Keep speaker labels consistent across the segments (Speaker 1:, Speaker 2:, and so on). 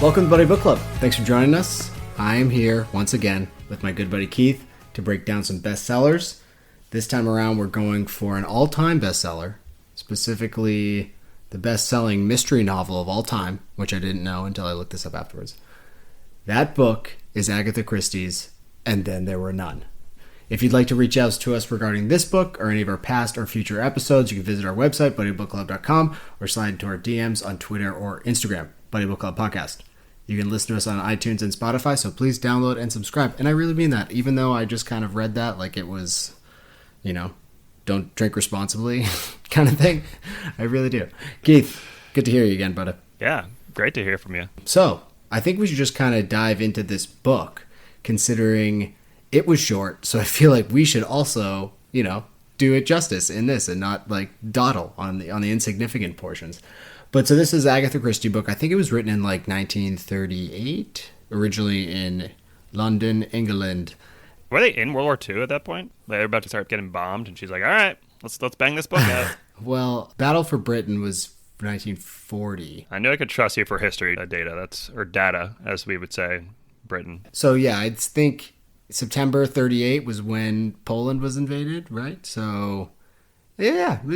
Speaker 1: Welcome to Buddy Book Club. Thanks for joining us. I am here once again with my good buddy Keith to break down some bestsellers. This time around, we're going for an all-time bestseller, specifically the best-selling mystery novel of all time, which I didn't know until I looked this up afterwards. That book is Agatha Christie's And Then There Were None. If you'd like to reach out to us regarding this book or any of our past or future episodes, you can visit our website, buddybookclub.com, or slide into our DMs on Twitter or Instagram, Buddy Book Club Podcast. You can listen to us on iTunes and Spotify, so please download and subscribe. And I really mean that, even though I just kind of read that like it was, don't drink responsibly kind of thing. I really do. Keith, good to hear you again, buddy.
Speaker 2: Yeah, great to hear from you.
Speaker 1: So, I think we should just kind of dive into this book, considering it was short, so I feel like we should also, do it justice in this and not like dawdle on the insignificant portions. But so this is Agatha Christie book. I think it was written in like 1938, originally in London, England.
Speaker 2: Were they in World War II at that point? They were about to start getting bombed, and she's like, "All right, let's bang this book out."
Speaker 1: Well, Battle for Britain was 1940.
Speaker 2: I knew I could trust you for history data. Or data, as we would say, Britain.
Speaker 1: So yeah, I think September 38 was when Poland was invaded, right? So yeah, it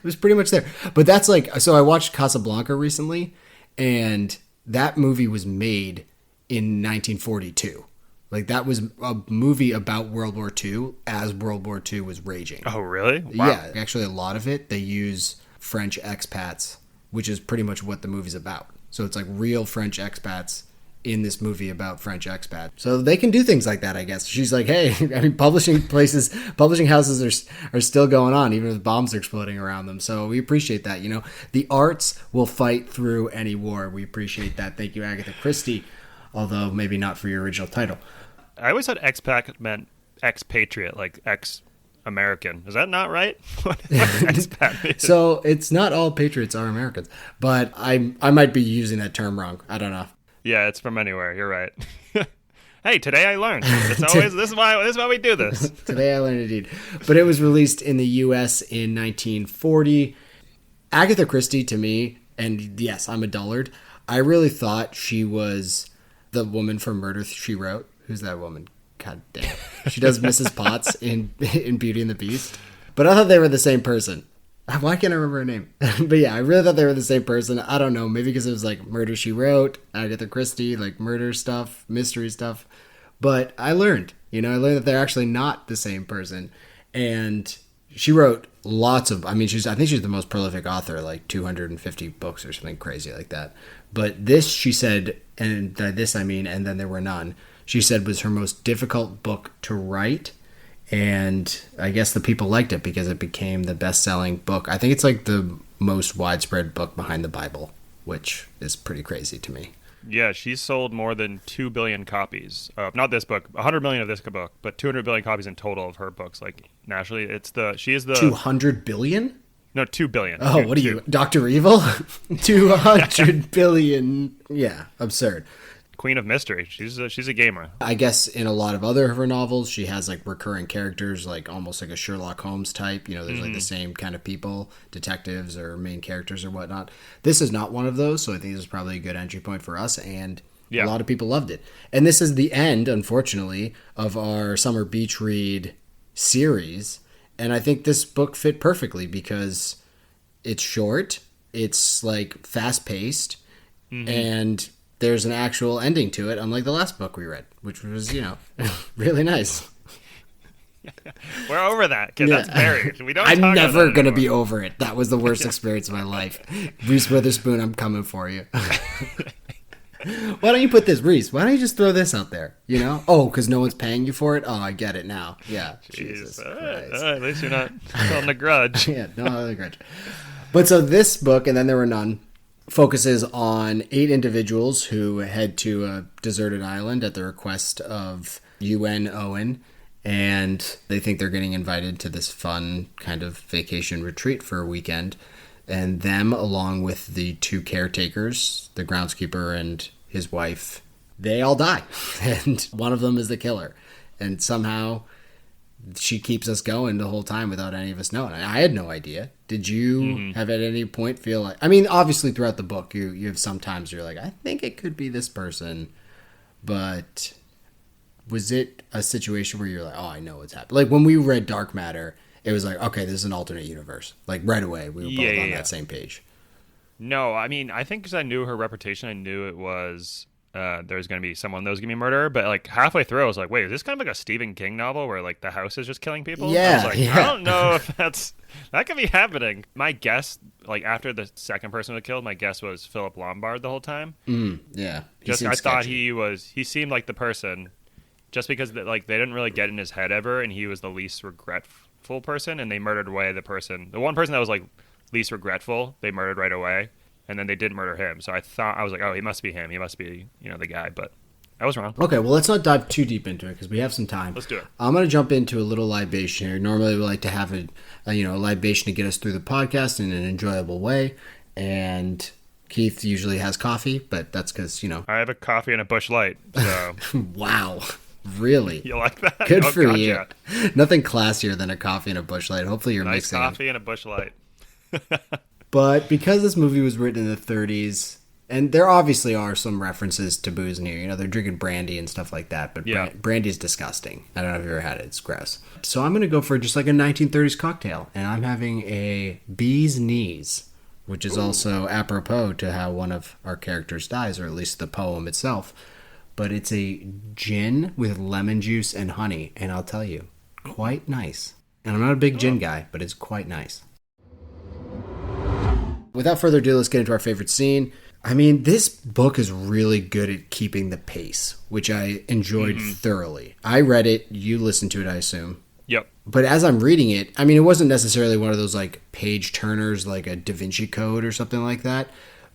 Speaker 1: was pretty much there. But that's like, so I watched Casablanca recently, and that movie was made in 1942. Like, that was a movie about World War II as World War II was raging.
Speaker 2: Oh, really? Wow.
Speaker 1: Yeah, actually a lot of it, they use French expats, which is pretty much what the movie's about. So it's like real French expats in this movie about French expats. So they can do things like that, I guess. She's like, hey, I mean, publishing houses are still going on, even if bombs are exploding around them. So we appreciate that, The arts will fight through any war. We appreciate that. Thank you, Agatha Christie, although maybe not for your original title.
Speaker 2: I always thought expat meant expatriate, like ex-American. Is that not right? What expat mean?
Speaker 1: So it's not all patriots are Americans, but I might be using that term wrong. I don't know.
Speaker 2: Yeah, it's from anywhere. You're right. Hey, today I learned. It's always this is why we do this.
Speaker 1: Today I learned indeed. But it was released in the U.S. in 1940. Agatha Christie, to me, and yes, I'm a dullard, I really thought she was the woman from Murder, She Wrote. Who's that woman? God damn. She does Mrs. Potts in Beauty and the Beast. But I thought they were the same person. Why can't I remember her name? But yeah, I really thought they were the same person. I don't know. Maybe because it was like Murder, She Wrote, Agatha Christie, like murder stuff, mystery stuff. But I learned that they're actually not the same person. And she wrote lots of, I think she's the most prolific author, like 250 books or something crazy like that. But this, she said, and by this I mean, And Then There Were None, she said was her most difficult book to write. And I guess the people liked it because it became the best-selling book. I think it's like the most widespread book behind the Bible, which is pretty crazy to me.
Speaker 2: Yeah, she's sold more than 2 billion copies of, not this book, 100 million of this book, but 200 billion copies in total of her books. Like, nationally, she is the...
Speaker 1: 200 billion?
Speaker 2: No, 2 billion.
Speaker 1: Oh, what are you, Dr. Evil? 200 billion. Yeah, absurd.
Speaker 2: Queen of Mystery. She's a gamer.
Speaker 1: I guess in a lot of other of her novels, she has like recurring characters, like almost like a Sherlock Holmes type. There's like the same kind of people, detectives or main characters or whatnot. This is not one of those, so I think this is probably a good entry point for us, and a lot of people loved it. And this is the end, unfortunately, of our Summer Beach Read series, and I think this book fit perfectly because it's short, it's like fast-paced, and there's an actual ending to it, unlike the last book we read, which was, really nice.
Speaker 2: We're over that, because that's buried. We don't.
Speaker 1: I'm never going to be over it. That was the worst experience of my life. Reese Witherspoon, I'm coming for you. Why don't you put this, Reese? Why don't you just throw this out there? Oh, because no one's paying you for it? Oh, I get it now. Yeah. Jesus Christ.
Speaker 2: At least you're not holding a grudge.
Speaker 1: Yeah, no a grudge. But so this book, And Then There Were None, focuses on 8 individuals who head to a deserted island at the request of UN Owen, and they think they're getting invited to this fun kind of vacation retreat for a weekend. And them, along with the 2 caretakers, the groundskeeper and his wife, they all die. And one of them is the killer. And somehow she keeps us going the whole time without any of us knowing. I had no idea. Did you have at any point feel like, I mean, obviously throughout the book, you have sometimes you're like, I think it could be this person, but was it a situation where you're like, oh, I know what's happening? Like when we read Dark Matter, it was like, okay, this is an alternate universe. Like right away, we were both on that same page.
Speaker 2: No, I mean, I think because I knew her reputation, I knew it was there's going to be someone that was going to be murdered. But like halfway through, I was like, wait, is this kind of like a Stephen King novel where like the house is just killing people?
Speaker 1: Yeah,
Speaker 2: I was like, I don't know if that could be happening. My guess, like after the second person was killed, my guess was Philip Lombard the whole time.
Speaker 1: Yeah,
Speaker 2: just I thought he seemed like the person, just because like they didn't really get in his head ever, and he was the least regretful person, and they murdered away the one person that was like least regretful, they murdered right away, and then they did murder him. So I was like, oh, he must be him. He must be, the guy. But I was wrong.
Speaker 1: Okay, well, let's not dive too deep into it because we have some time.
Speaker 2: Let's do it.
Speaker 1: I'm going to jump into a little libation here. Normally, we like to have a libation to get us through the podcast in an enjoyable way. And Keith usually has coffee, but that's because,
Speaker 2: I have a coffee and a Busch Light. So.
Speaker 1: Wow. Really?
Speaker 2: You like that?
Speaker 1: Good for you. Nothing classier than a coffee and a Busch Light. Hopefully you're
Speaker 2: nice
Speaker 1: mixing
Speaker 2: coffee and a Busch Light.
Speaker 1: But because this movie was written in the 30s, and there obviously are some references to booze in here. They're drinking brandy and stuff like that, but brandy is disgusting. I don't know if you've ever had it. It's gross. So I'm going to go for just like a 1930s cocktail, and I'm having a Bee's Knees, which is also apropos to how one of our characters dies, or at least the poem itself. But it's a gin with lemon juice and honey, and I'll tell you, quite nice. And I'm not a big gin guy, but it's quite nice. Without further ado, let's get into our favorite scene. I mean, this book is really good at keeping the pace, which I enjoyed thoroughly. I read it. You listened to it, I assume.
Speaker 2: Yep.
Speaker 1: But as I'm reading it, I mean, it wasn't necessarily one of those like page turners like a Da Vinci Code or something like that,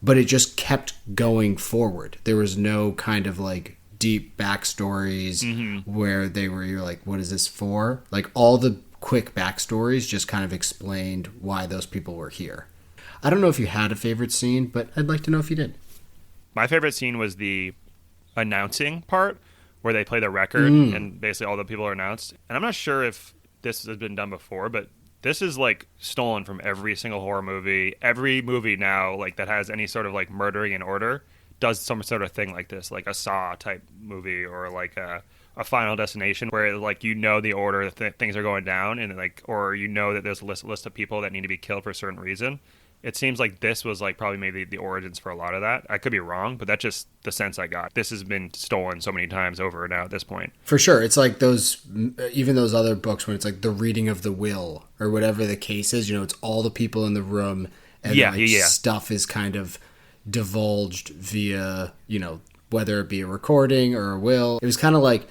Speaker 1: but it just kept going forward. There was no kind of like deep backstories where you're like, what is this for? Like all the quick backstories just kind of explained why those people were here. I don't know if you had a favorite scene, but I'd like to know if you did.
Speaker 2: My favorite scene was the announcing part where they play the record and basically all the people are announced. And I'm not sure if this has been done before, but this is like stolen from every single horror movie. Every movie now like that has any sort of like murdering in order does some sort of thing like this, like a Saw type movie or like a Final Destination where like the order that things are going down and like or that there's a list of people that need to be killed for a certain reason. It seems like this was like probably maybe the origins for a lot of that. I could be wrong, but that's just the sense I got. This has been stolen so many times over now at this point.
Speaker 1: For sure. It's like even those other books when it's like the reading of the will or whatever the case is, it's all the people in the room and stuff is kind of divulged via, whether it be a recording or a will. It was kind of like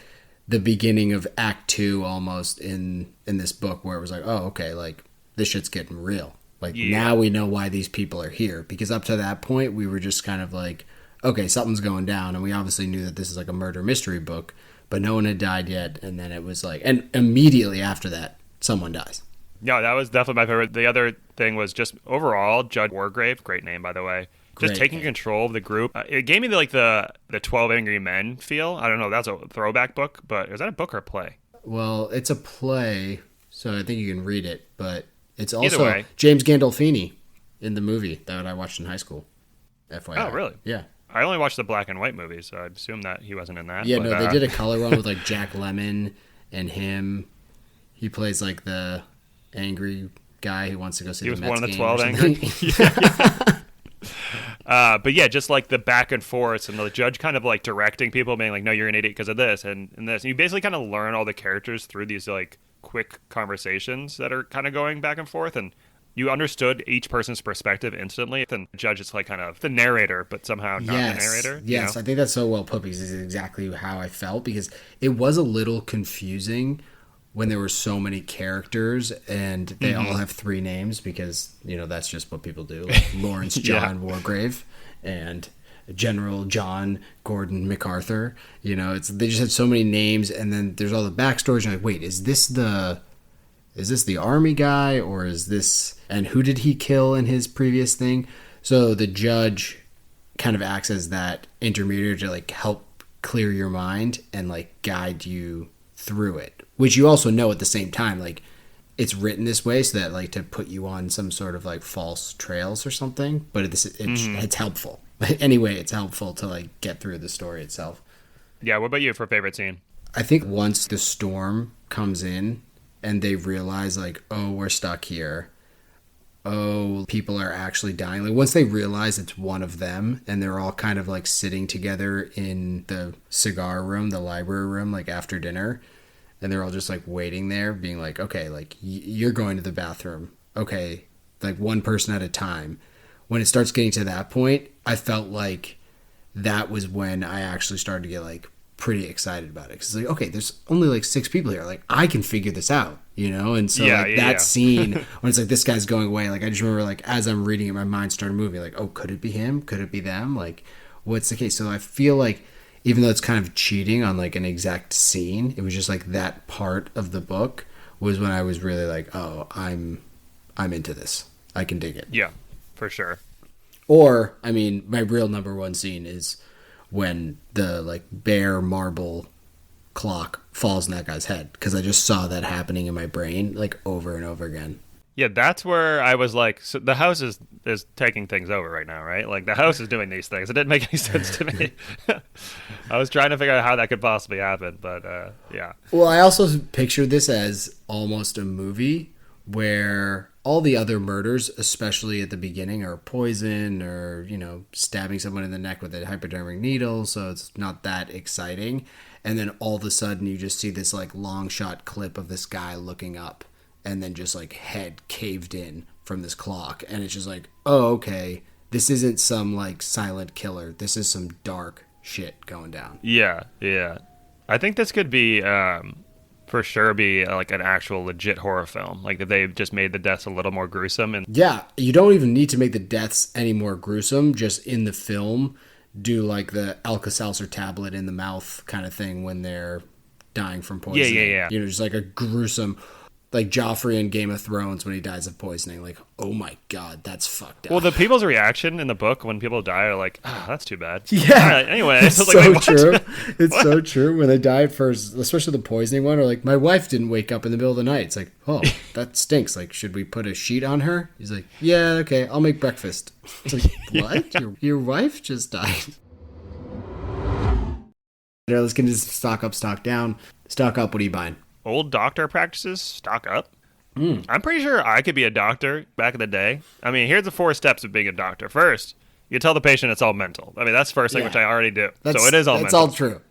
Speaker 1: the beginning of Act 2 almost in this book where it was like, oh, okay, like this shit's getting real. Like, now we know why these people are here. Because up to that point, we were just kind of like, okay, something's going down. And we obviously knew that this is like a murder mystery book. But no one had died yet. And then it was like... And immediately after that, someone dies.
Speaker 2: Yeah, that was definitely my favorite. The other thing was just overall, Judge Wargrave, great name, by the way. Just taking control of the group. It gave me the 12 Angry Men feel. I don't know, that's a throwback book. But is that a book or a play?
Speaker 1: Well, it's a play. So I think you can read it. But... It's also James Gandolfini in the movie that I watched in high school. FYI.
Speaker 2: Oh, really?
Speaker 1: Yeah.
Speaker 2: I only watched the black and white movies, so I assume that he wasn't in that.
Speaker 1: Yeah, but, no, they did a color one with like Jack Lemmon and him. He plays like the angry guy who wants to go see the Mets game. He was one of
Speaker 2: the 12 angry. But yeah, just like the back and forth and the judge kind of like directing people, being like, no, you're an idiot because of this and this. And you basically kind of learn all the characters through these like quick conversations that are kind of going back and forth, and you understood each person's perspective instantly. And the judge is like kind of the narrator, but somehow not the narrator.
Speaker 1: Yes, I think that's so well put because this is exactly how I felt, because it was a little confusing when there were so many characters and they all have three names because, that's just what people do. Like Lawrence John Wargrave and General John Gordon MacArthur. They just had so many names, and then there's all the backstories. You're like, wait, is this the army guy, or is this, and who did he kill in his previous thing? So the judge kind of acts as that intermediary to like help clear your mind and like guide you through it. which you also know at the same time, like, it's written this way so that, like, to put you on some sort of, like, false trails or something, but it's helpful. Anyway, it's helpful to, like, get through the story itself.
Speaker 2: Yeah, what about you for favorite scene?
Speaker 1: I think once the storm comes in and they realize, like, oh, we're stuck here. Oh, people are actually dying. Like, once they realize it's one of them and they're all kind of, like, sitting together in the cigar room, the library room, like, after dinner, and they're all just, like, waiting there, being like, okay, like, you're going to the bathroom. Okay, like, one person at a time. When it starts getting to that point, I felt like that was when I actually started to get, like, pretty excited about it. Because it's like, okay, there's only, like, 6 people here. Like, I can figure this out, you know? And so, that scene, when it's like, this guy's going away, like, I just remember, like, as I'm reading it, my mind started moving. Like, oh, could it be him? Could it be them? Like, what's the case? So I feel like, even though it's kind of cheating on, like, an exact scene, it was just, like, that part of the book was when I was really like, oh, I'm into this. I can dig it.
Speaker 2: Yeah, for sure.
Speaker 1: Or, I mean, my real number one scene is when the, like, bare marble clock falls in that guy's head, because I just saw that happening in my brain, like, over and over again.
Speaker 2: Yeah, that's where I was like, so the house is taking things over right now, right? Like, the house is doing these things. It didn't make any sense to me. I was trying to figure out how that could possibly happen, but yeah.
Speaker 1: Well, I also pictured this as almost a movie where all the other murders, especially at the beginning, are poison or, you know, stabbing someone in the neck with a hypodermic needle, so it's not that exciting. And then all of a sudden you just see this, like, long shot clip of this guy looking up and then just, like, head caved in from this clock. And it's just like, oh, okay, this isn't some, like, silent killer. This is some dark shit going down.
Speaker 2: Yeah. I think this could be, for sure, be like an actual legit horror film. Like, that they've just made the deaths a little more gruesome. And
Speaker 1: yeah, you don't even need to make the deaths any more gruesome. Just in the film, do, like, the Alka-Seltzer tablet in the mouth kind of thing when they're dying from poisoning.
Speaker 2: Yeah.
Speaker 1: You know, just like a gruesome, like Joffrey in Game of Thrones when he dies of poisoning. Like, oh my god, that's fucked up.
Speaker 2: Well, the people's reaction in the book when people die are like, oh, that's too bad.
Speaker 1: Yeah.
Speaker 2: Anyway,
Speaker 1: it's
Speaker 2: like,
Speaker 1: so
Speaker 2: wait,
Speaker 1: true. It's so true. When they die at first, especially the poisoning one, or like, my wife didn't wake up in the middle of the night. It's like, oh, that stinks. Like, should we put a sheet on her? He's like, yeah, okay, I'll make breakfast. It's like, what? Your wife just died. Let's get into stock up, stock down. Stock up, what are you buying?
Speaker 2: Old doctor practices, stock up. I'm pretty sure I could be a doctor back in the day. I mean, here's the 4 steps of being a doctor. First, you tell the patient it's all mental. I mean, that's the first thing, which I already do. So it is all mental.
Speaker 1: That's all true.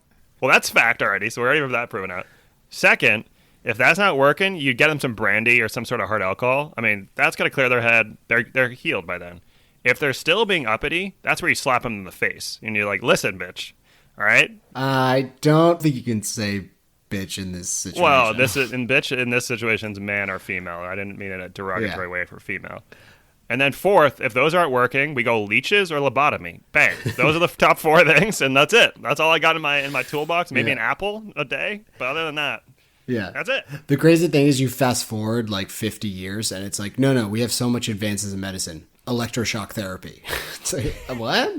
Speaker 2: Well, that's fact already, so we already have that proven out. Second, if that's not working, you get them some brandy or some sort of hard alcohol. I mean, that's going to clear their head. They're healed by then. If they're still being uppity, that's where you slap them in the face. And you're like, listen, bitch. All right?
Speaker 1: I don't think you can say bitch in this situation.
Speaker 2: Well, bitch in this situation is man or female. I didn't mean it in a derogatory way for female. And then fourth, if those aren't working, we go leeches or lobotomy. Bang. Those are the top 4 things, and that's it. That's all I got in my toolbox. Maybe an apple a day, but other than that, that's it.
Speaker 1: The crazy thing is you fast forward like 50 years, and it's like, no, we have so much advances in medicine. Electroshock therapy. It's like, what?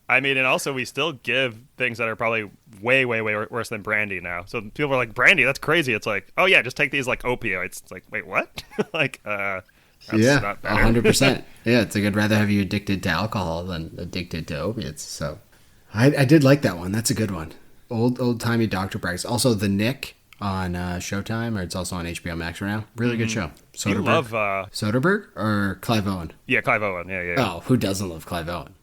Speaker 2: I mean, and also we still give things that are probably way, way, way worse than brandy now. So people are like, brandy, that's crazy. It's like, oh yeah, just take these like opioids. It's like, wait, what? Like, that's not better.
Speaker 1: 100%. Yeah, it's like I'd rather have you addicted to alcohol than addicted to opiates. So I did like that one. That's a good one. Old timey doctor practice. Also, The Nick on Showtime, or it's also on HBO Max right now. Really good show. Soderbergh.
Speaker 2: You love
Speaker 1: Soderbergh or Clive Owen?
Speaker 2: Yeah, Clive Owen. Yeah.
Speaker 1: Oh, who doesn't love Clive Owen?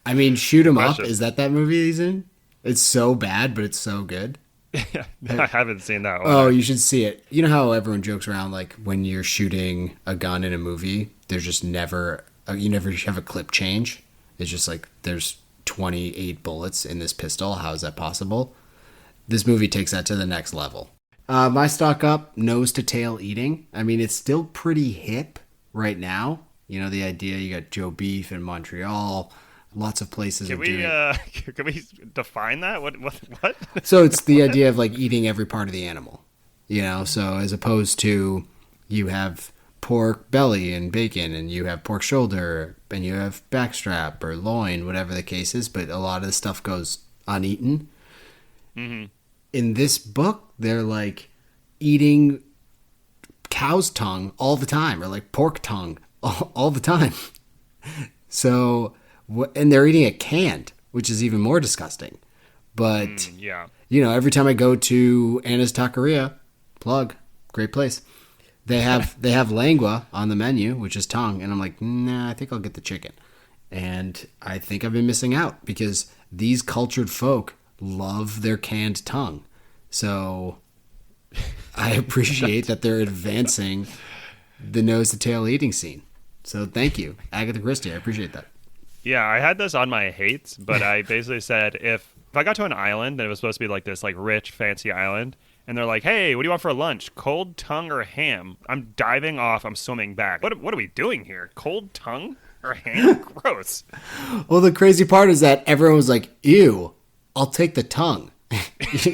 Speaker 1: I mean, Shoot 'Em Up. Is that movie he's in? It's so bad, but it's so good.
Speaker 2: I haven't seen that one.
Speaker 1: Oh, you should see it. You know how everyone jokes around, like, when you're shooting a gun in a movie, there's just never have a clip change. It's just like, there's 28 bullets in this pistol. How is that possible? This movie takes that to the next level. My stock up, nose to tail eating. I mean, it's still pretty hip right now. You know, the idea, you got Joe Beef in Montreal. Lots of places
Speaker 2: can we define that? What?
Speaker 1: So it's the idea of, like, eating every part of the animal, you know? So as opposed to, you have pork belly and bacon, and you have pork shoulder, and you have backstrap or loin, whatever the case is, but a lot of the stuff goes uneaten. Mm-hmm. in this book, they're like eating cow's tongue all the time, or like pork tongue all the time. So, and they're eating it canned, which is even more disgusting. But, every time I go to Anna's Taqueria, plug, great place, they have lengua on the menu, which is tongue. And I'm like, nah, I think I'll get the chicken. And I think I've been missing out because these cultured folk love their canned tongue. So I appreciate that they're advancing the nose to tail eating scene. So thank you, Agatha Christie. I appreciate that.
Speaker 2: Yeah, I had this on my hates, but I basically said if I got to an island and it was supposed to be like this like rich, fancy island, and they're like, hey, what do you want for lunch? Cold tongue or ham? I'm diving off. I'm swimming back. What are we doing here? Cold tongue or ham? Gross.
Speaker 1: Well, the crazy part is that everyone was like, ew, I'll take the tongue.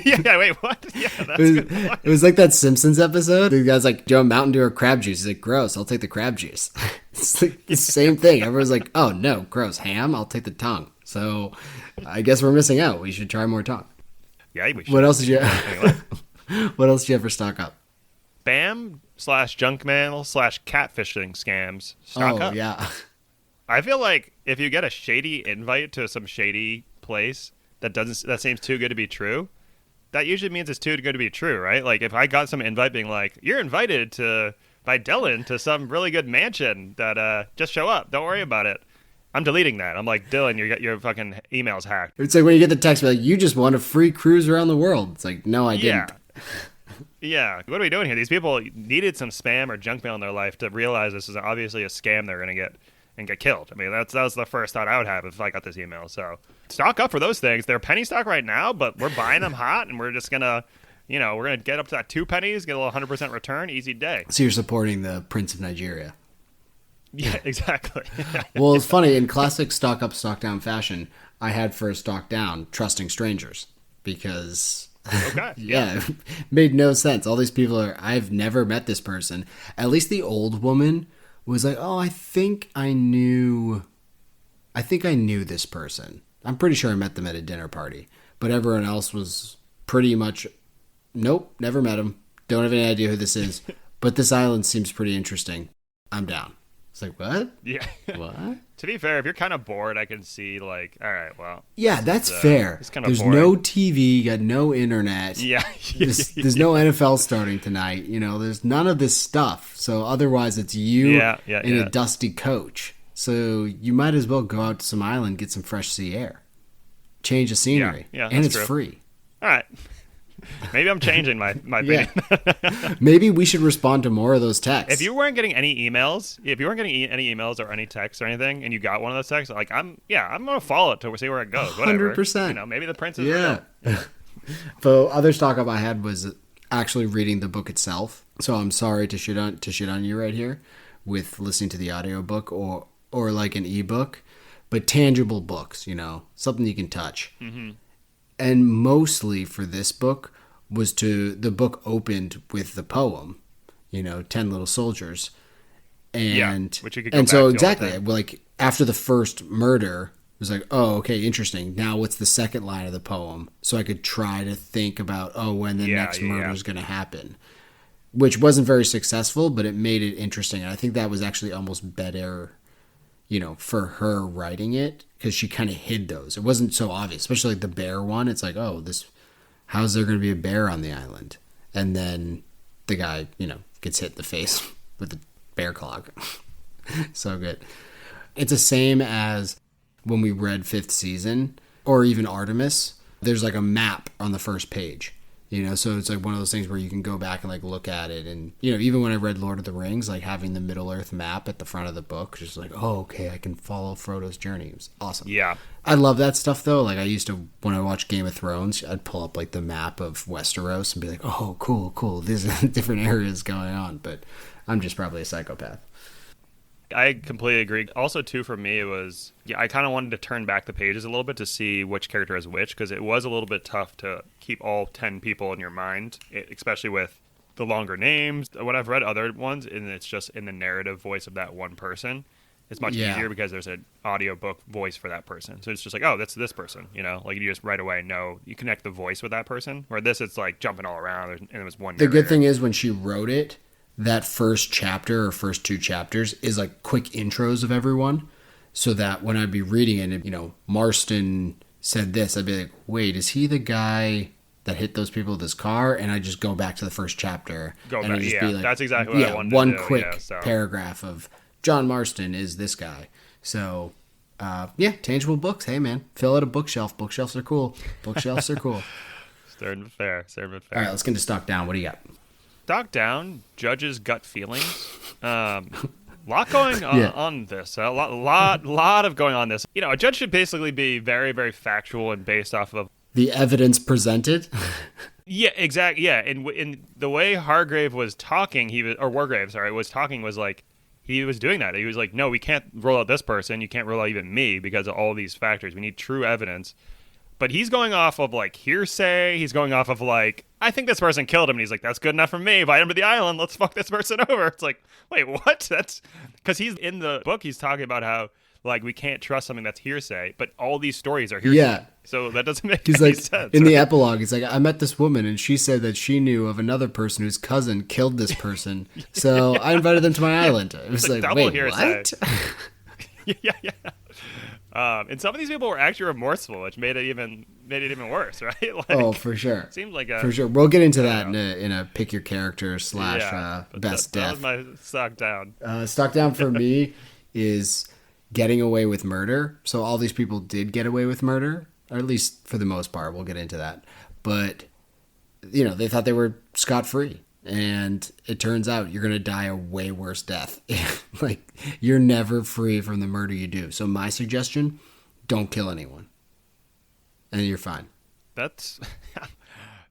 Speaker 2: yeah, wait, what? Yeah, that's it
Speaker 1: was like that Simpsons episode. The guy's like, do you want Mountain Dew or crab juice? He's like, gross, I'll take the crab juice. It's like the same thing. Everyone's like, oh, no, gross, ham? I'll take the tongue. So I guess we're missing out. We should try more tongue.
Speaker 2: Yeah, we should.
Speaker 1: What else did you have? What else did you have for stock up?
Speaker 2: Spam/junk mail/catfishing scams. Stock up.
Speaker 1: Yeah.
Speaker 2: I feel like if you get a shady invite to some shady place that seems too good to be true, that usually means it's too good to be true, right? Like if I got some invite being like, you're invited by Dylan to some really good mansion that just show up, don't worry about it, I'm deleting that. I'm like, Dylan, your fucking email's hacked.
Speaker 1: It's like when you get the text like, you just won a free cruise around the world. It's like, no, I didn't.
Speaker 2: Yeah. What are we doing here? These people needed some spam or junk mail in their life to realize this is obviously a scam they're going to get killed. I mean, that was the first thought I would have if I got this email. So stock up for those things. They're penny stock right now, but we're buying them hot, and we're just going to, we're going to get up to that 2 pennies, get a little 100% return, easy day.
Speaker 1: So you're supporting the Prince of Nigeria.
Speaker 2: Yeah, exactly.
Speaker 1: Well, it's funny. In classic stock up, stock down fashion, I had for a stock down trusting strangers because...
Speaker 2: Okay.
Speaker 1: Yeah, it made no sense. All these people I've never met this person. At least the old woman was like, oh, I think I knew this person. I'm pretty sure I met them at a dinner party. But everyone else was pretty much, nope, never met him. Don't have any idea who this is. But this island seems pretty interesting. I'm down. It's like, what?
Speaker 2: Yeah.
Speaker 1: What?
Speaker 2: To be fair, if you're kind of bored, I can see like, all right, well.
Speaker 1: Yeah, that's fair.
Speaker 2: It's kind of
Speaker 1: There's
Speaker 2: boring.
Speaker 1: No TV, you got no internet.
Speaker 2: Yeah.
Speaker 1: There's no NFL starting tonight. There's none of this stuff. So otherwise it's you and a dusty coach. So you might as well go out to some island, get some fresh sea air. Change the scenery.
Speaker 2: Yeah,
Speaker 1: and it's
Speaker 2: true.
Speaker 1: free.
Speaker 2: All right. Maybe I'm changing my opinion.
Speaker 1: Maybe we should respond to more of those texts.
Speaker 2: If you weren't getting any emails, or any texts or anything, and you got one of those texts, like I'm gonna follow it to see where it goes. Whatever.
Speaker 1: 100%.
Speaker 2: Maybe the prince is real.
Speaker 1: The other stock up I had was actually reading the book itself. So I'm sorry to shit on you right here with listening to the audiobook or like an ebook, but tangible books, something you can touch. Mm-hmm. And mostly for this book the book opened with the poem, 10 Little Soldiers. And,
Speaker 2: which you could go
Speaker 1: and
Speaker 2: back
Speaker 1: so
Speaker 2: to
Speaker 1: exactly, like after the first murder, it was like, oh, okay, interesting. Now what's the second line of the poem? So I could try to think about, when the next murder is going to happen, which wasn't very successful, but it made it interesting. And I think that was actually almost better, for her writing it, because she kind of hid those. It wasn't so obvious, especially like the bear one. It's like, how's there going to be a bear on the island? And then the guy, gets hit in the face with the bear clog. So good. It's the same as when we read Fifth Season or even Artemis. There's like a map on the first page. So it's like one of those things where you can go back and like look at it. And, even when I read Lord of the Rings, like having the Middle Earth map at the front of the book, just like, oh, okay, I can follow Frodo's journey. It was awesome.
Speaker 2: Yeah.
Speaker 1: I love that stuff though. Like I used to, when I watched Game of Thrones, I'd pull up like the map of Westeros and be like, oh, cool. There's different areas going on. But I'm just probably a psychopath.
Speaker 2: I completely agree. Also, too, for me, it was, I kind of wanted to turn back the pages a little bit to see which character is which, because it was a little bit tough to keep all 10 people in your mind, especially with the longer names. When I've read other ones, and it's just in the narrative voice of that one person, it's much easier because there's an audiobook voice for that person. So it's just like, oh, that's this person, you know, like you just right away know, you connect the voice with that person. Where this, it's like jumping all around and it was one narrator.
Speaker 1: The good thing is when she wrote it, that first chapter or first 2 chapters is like quick intros of everyone, so that when I'd be reading it and, you know, Marston said this, I'd be like, wait, is he the guy that hit those people with his car? And I just go back to the first chapter. Just be like,
Speaker 2: that's exactly what I wanted
Speaker 1: one
Speaker 2: to do.
Speaker 1: quick paragraph of John Marston is this guy. So, tangible books. Hey, man, fill out a bookshelf. Bookshelves are cool. Bookshelves are cool.
Speaker 2: Serving fair.
Speaker 1: All right, let's get into Stock Down. What do you got?
Speaker 2: Stock Down, Judge's gut feelings. Lot going on this. A lot of going on this. You know, a judge should basically be very, very factual and based off of
Speaker 1: the evidence presented.
Speaker 2: Yeah, exactly. Yeah, and in the way Wargrave was talking, was talking was like he was doing that. He was like, no, we can't rule out this person. You can't rule out even me because of all these factors. We need true evidence. But he's going off of like hearsay. He's going off of like, I think this person killed him. And he's like, that's good enough for me. Invite him to the island. Let's fuck this person over. It's like, wait, what? That's because he's in the book. He's talking about how like we can't trust something that's hearsay, but all these stories are hearsay. Yeah. So that doesn't make any sense.
Speaker 1: In the epilogue, he's like, I met this woman and she said that she knew of another person whose cousin killed this person. So I invited them to my island. It was like wait, hearsay. What?
Speaker 2: yeah. And some of these people were actually remorseful, which made it even worse, right? Like,
Speaker 1: for sure.
Speaker 2: Seems like
Speaker 1: for sure. We'll get into that in a pick your character / best death.
Speaker 2: That was my Stock Down.
Speaker 1: Stock Down for me is getting away with murder. So all these people did get away with murder, or at least for the most part. We'll get into that. But you know, they thought they were scot-free. And it turns out you're going to die a way worse death. Like, you're never free from the murder you do. So my suggestion, don't kill anyone. And you're fine.
Speaker 2: That's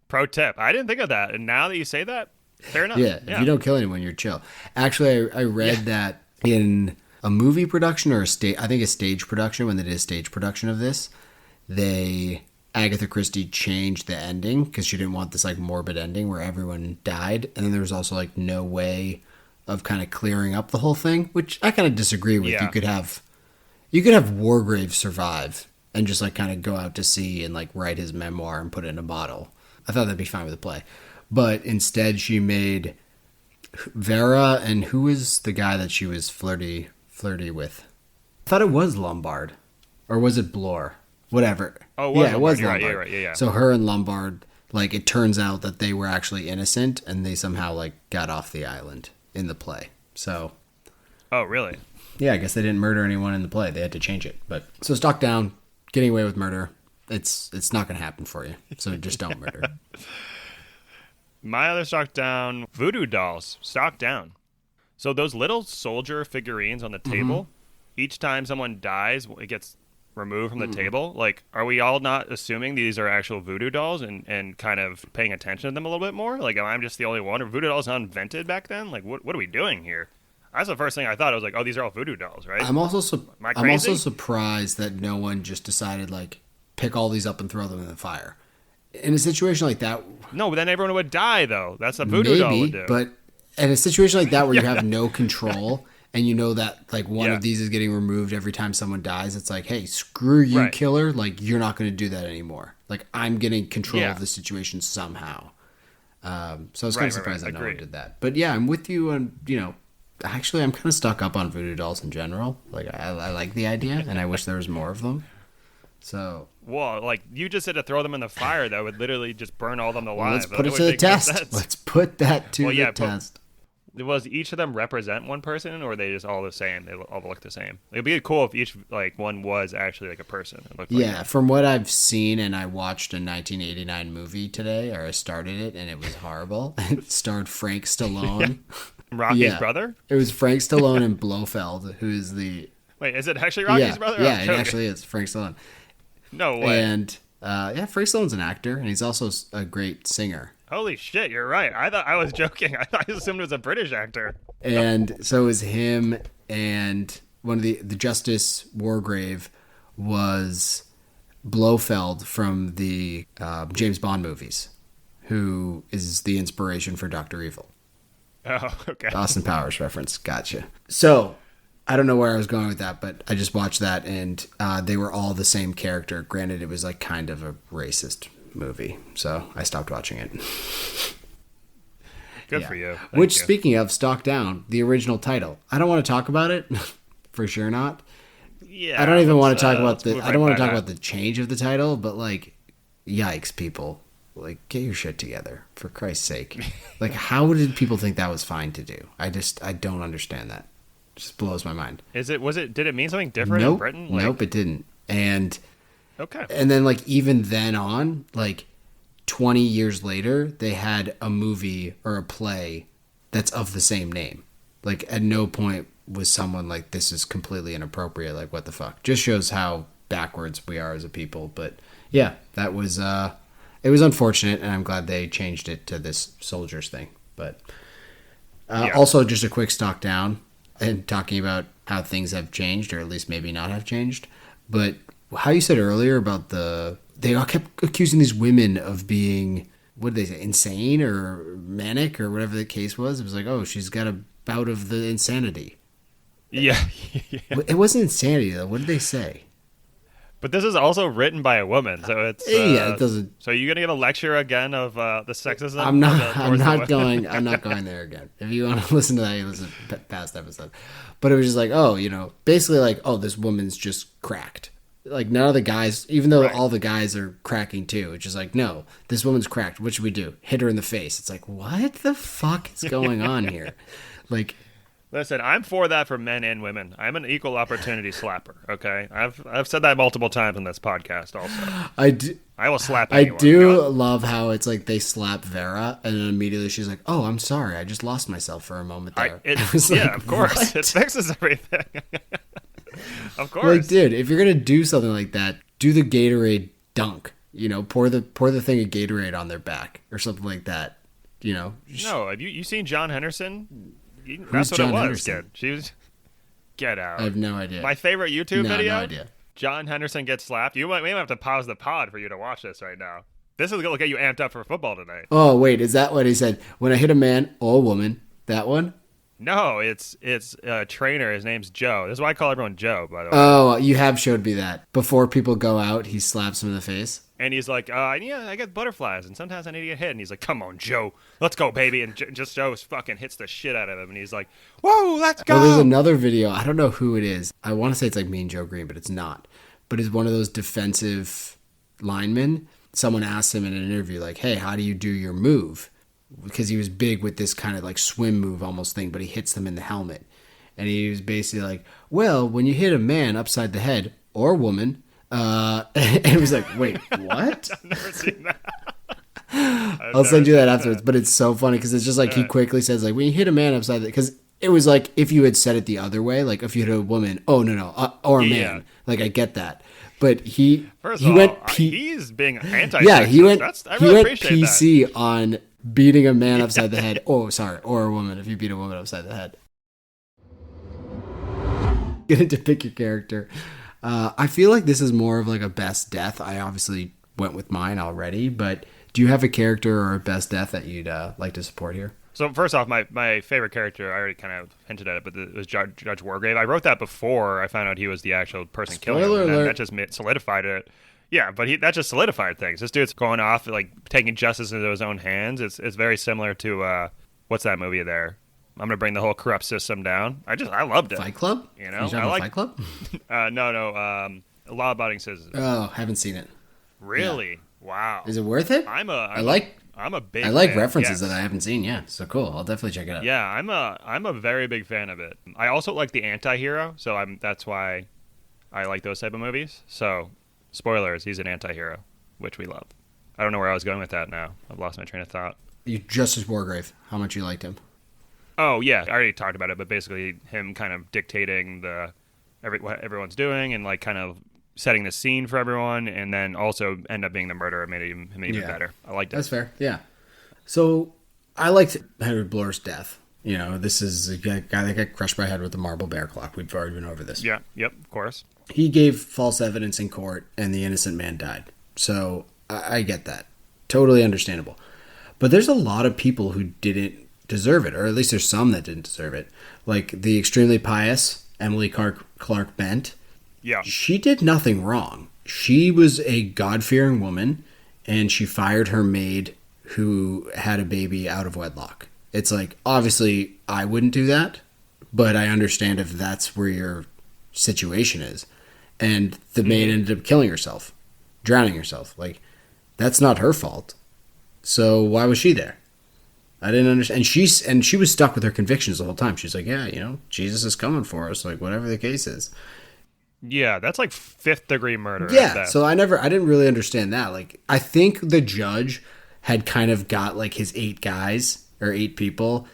Speaker 2: pro tip. I didn't think of that. And now that you say that, fair enough.
Speaker 1: Yeah, if you don't kill anyone, you're chill. Actually, I read that in a movie production or I think a stage production, when they did a stage production of this, Agatha Christie changed the ending because she didn't want this like morbid ending where everyone died, and then there was also like no way of kind of clearing up the whole thing, which I kind of disagree with. Yeah. You could have Wargrave survive and just like kind of go out to sea and like write his memoir and put it in a bottle. I thought that'd be fine with the play, but instead she made Vera, and who is the guy that she was flirty with? I thought it was Lombard, or was it Blore? Whatever.
Speaker 2: Oh,
Speaker 1: it was Lombard.
Speaker 2: You're right. Yeah.
Speaker 1: So her and Lombard, like, it turns out that they were actually innocent, and they somehow like got off the island in the play. So.
Speaker 2: Oh, really?
Speaker 1: Yeah, I guess they didn't murder anyone in the play. They had to change it. But so Stock Down, getting away with murder. It's not going to happen for you. So just don't murder.
Speaker 2: My other Stock Down, voodoo dolls. Stock Down. So those little soldier figurines on the table, each time someone dies, it gets removed from the table. Like, are we all not assuming these are actual voodoo dolls and kind of paying attention to them a little bit more? Like, am I just the only one? Are voodoo dolls not invented back then? Like, what are we doing here? That's the first thing I thought. I was like, oh, these are all voodoo dolls, right?
Speaker 1: I'm also surprised that no one just decided, like, pick all these up and throw them in the fire. In a situation like that...
Speaker 2: No, but then everyone would die, though. That's what voodoo doll would do.
Speaker 1: But in a situation like that where you have no control... And you know that like one of these is getting removed every time someone dies. It's like, hey, screw you, killer. Like, you're not going to do that anymore. Like, I'm getting control of the situation somehow. So I was kind of surprised that no one did that. But yeah, I'm with you on, you know, actually I'm kind of stuck up on voodoo dolls in general. Like, I like the idea, and I wish there was more of them. So.
Speaker 2: Well, like, you just said to throw them in the fire. That would literally just burn all of them alive. Well,
Speaker 1: let's put it to the test. Let's put that to the test.
Speaker 2: Was each of them represent one person, or are they just all the same? They all look the same. It'd be cool if each like one was actually like a person. It looked like
Speaker 1: from what I've seen, and I watched a 1989 movie today, or I started it, and it was horrible. It starred Frank Stallone,
Speaker 2: Rocky's brother.
Speaker 1: It was Frank Stallone and Blofeld, who's the.
Speaker 2: Wait, is it actually Rocky's brother?
Speaker 1: Yeah, it actually is Frank Stallone.
Speaker 2: No way.
Speaker 1: And Frank Stallone's an actor, and he's also a great singer.
Speaker 2: Holy shit, you're right. I thought I was joking. I assumed it was a British actor.
Speaker 1: And so it was him, and one of the Justice Wargrave was Blofeld from the James Bond movies, who is the inspiration for Dr. Evil.
Speaker 2: Oh, okay.
Speaker 1: Austin Powers reference. Gotcha. So I don't know where I was going with that, but I just watched that, and they were all the same character. Granted, it was like kind of a racist movie, so I stopped watching it.
Speaker 2: Good for you.
Speaker 1: Which, speaking of, Stalk Down, the original title. I don't want to talk about it, for sure not.
Speaker 2: Yeah,
Speaker 1: I don't even want to talk about
Speaker 2: I don't want to talk
Speaker 1: about the change of the title, but like, yikes, people. Like, get your shit together, for Christ's sake. Like, how did people think that was fine to do? I don't understand that. It just blows my mind.
Speaker 2: Did it mean something different in Britain?
Speaker 1: Nope, it didn't. And
Speaker 2: okay.
Speaker 1: And then, like, even then on, like, 20 years later, they had a movie or a play that's of the same name. Like, at no point was someone like, this is completely inappropriate. Like, what the fuck? Just shows how backwards we are as a people. But yeah, that was it was unfortunate, and I'm glad they changed it to this soldiers thing. But also, just a quick Stalk Down and talking about how things have changed, or at least maybe not have changed. But how you said earlier about they all kept accusing these women of being, what did they say, insane or manic or whatever the case was. It was like, oh, she's got a bout of the insanity.
Speaker 2: Yeah.
Speaker 1: It wasn't insanity, though. What did they say?
Speaker 2: But this is also written by a woman, so it's
Speaker 1: it doesn't.
Speaker 2: So you're gonna get a lecture again of the sexism?
Speaker 1: I'm not going there again. If you want to listen to that, you listen to past episode. But it was just like, oh, basically like, oh, this woman's just cracked. Like, none of the guys, even though all the guys are cracking too, it's just like, no, this woman's cracked. What should we do? Hit her in the face. It's like, what the fuck is going on here? Like,
Speaker 2: listen, I'm for that for men and women. I'm an equal opportunity slapper. Okay, I've said that multiple times on this podcast. Also, I will slap anyone.
Speaker 1: I do love how it's like they slap Vera, and then immediately she's like, "Oh, I'm sorry, I just lost myself for a moment there."
Speaker 2: Of course, what? It fixes everything. Of course,
Speaker 1: like, dude, if you're gonna do something like that, do the Gatorade dunk. Pour the thing of Gatorade on their back or something like that. No,
Speaker 2: have you seen John Henderson?
Speaker 1: Who's
Speaker 2: That's what
Speaker 1: John
Speaker 2: it was,
Speaker 1: Henderson?
Speaker 2: kid. She was. Get out.
Speaker 1: I have no idea.
Speaker 2: My favorite YouTube video.
Speaker 1: No idea.
Speaker 2: John Henderson gets slapped. We might have to pause the pod for you to watch this right now. This is gonna get you amped up for football tonight.
Speaker 1: Oh wait, is that what he said? When I hit a man or a woman, that one?
Speaker 2: No, it's a trainer. His name's Joe. This is why I call everyone Joe, by the way.
Speaker 1: Oh, you have showed me that. Before people go out, he slaps him in the face.
Speaker 2: And he's like, yeah, I get butterflies, and sometimes I need to get hit. And he's like, come on, Joe, let's go, baby. And just Joe fucking hits the shit out of him. And he's like, whoa, let's go.
Speaker 1: Oh, there's another video. I don't know who it is. I want to say it's like Mean Joe Green, but it's not. But it's one of those defensive linemen. Someone asked him in an interview, like, hey, how do you do your move? Because he was big with this kind of like swim move almost thing, but he hits them in the helmet. And he was basically like, well, when you hit a man upside the head or a woman, and it was like, wait, what?
Speaker 2: I've never seen that.
Speaker 1: I'll send you that afterwards, but it's so funny because it's just like he quickly says, like, when you hit a man upside the, because it was like if you had said it the other way, like if you hit a woman, oh no, or a man, like I get that, but he's
Speaker 2: being anti-sexist.
Speaker 1: Yeah, he went
Speaker 2: appreciate
Speaker 1: PC
Speaker 2: that.
Speaker 1: on beating a man upside the head. Oh, sorry, or a woman if you beat a woman upside the head. Get to pick your character. I feel like this is more of like a best death. I obviously went with mine already, but do you have a character or a best death that you'd like to support here?
Speaker 2: So first off, my favorite character, I already kind of hinted at it, but it was Judge Wargrave. I wrote that before I found out he was the actual person killing him. And that just solidified it. Yeah, but that just solidified things. This dude's going off, like taking justice into his own hands. It's very similar to what's that movie there? I'm gonna bring the whole corrupt system down. I loved it.
Speaker 1: Fight Club? I like Fight Club.
Speaker 2: No. Law Abiding Citizen.
Speaker 1: Oh, haven't seen it.
Speaker 2: Really?
Speaker 1: Yeah.
Speaker 2: Wow.
Speaker 1: Is it worth it?
Speaker 2: I'm a big.
Speaker 1: I like
Speaker 2: fan.
Speaker 1: references
Speaker 2: Yes.
Speaker 1: that I haven't seen. Yeah, so cool. I'll definitely check it out.
Speaker 2: Yeah, I'm a very big fan of it. I also like the anti-hero, so that's why I like those type of movies. So, spoilers, he's an anti-hero, which we love. I don't know where I was going with that now. I've lost my train of thought.
Speaker 1: Justice Wargrave, how much you liked him?
Speaker 2: Oh yeah, I already talked about it, but basically him kind of dictating what everyone's doing and like kind of setting the scene for everyone, and then also end up being the murderer made him even better. I liked it.
Speaker 1: That's fair. Yeah. So I liked Henry Blur's death. This is a guy that got crushed by a head with a marble bear clock. We've already been over this.
Speaker 2: Yeah. Yep. Of course.
Speaker 1: He gave false evidence in court, and the innocent man died. So I get that. Totally understandable. But there's a lot of people who didn't deserve it, or at least there's some that didn't deserve it. Like the extremely pious Emily Clark Bent.
Speaker 2: Yeah.
Speaker 1: She did nothing wrong. She was a God-fearing woman, and she fired her maid who had a baby out of wedlock. It's like, obviously, I wouldn't do that, but I understand if that's where your situation is. And the maid ended up killing herself, drowning herself. Like, that's not her fault. So why was she there? I didn't understand. And she was stuck with her convictions the whole time. She's like, yeah, Jesus is coming for us, like whatever the case is.
Speaker 2: Yeah, that's like 5th degree murder.
Speaker 1: Yeah, so I didn't really understand that. Like, I think the judge had kind of got like his 8 guys or 8 people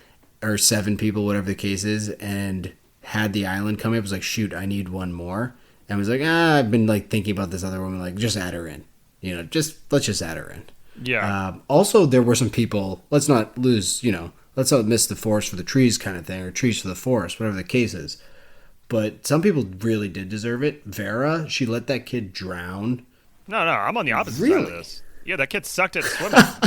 Speaker 1: or 7 people, whatever the case is, and had the island come up. Was like, shoot, I need one more, and was like, I've been like thinking about this other woman. Like, just add her in. Let's just add her in.
Speaker 2: Yeah.
Speaker 1: Also, there were some people. Let's not lose. Let's not miss the forest for the trees kind of thing, or trees for the forest, whatever the case is. But some people really did deserve it. Vera, she let that kid drown.
Speaker 2: No, I'm on the opposite side of this. Yeah, that kid sucked at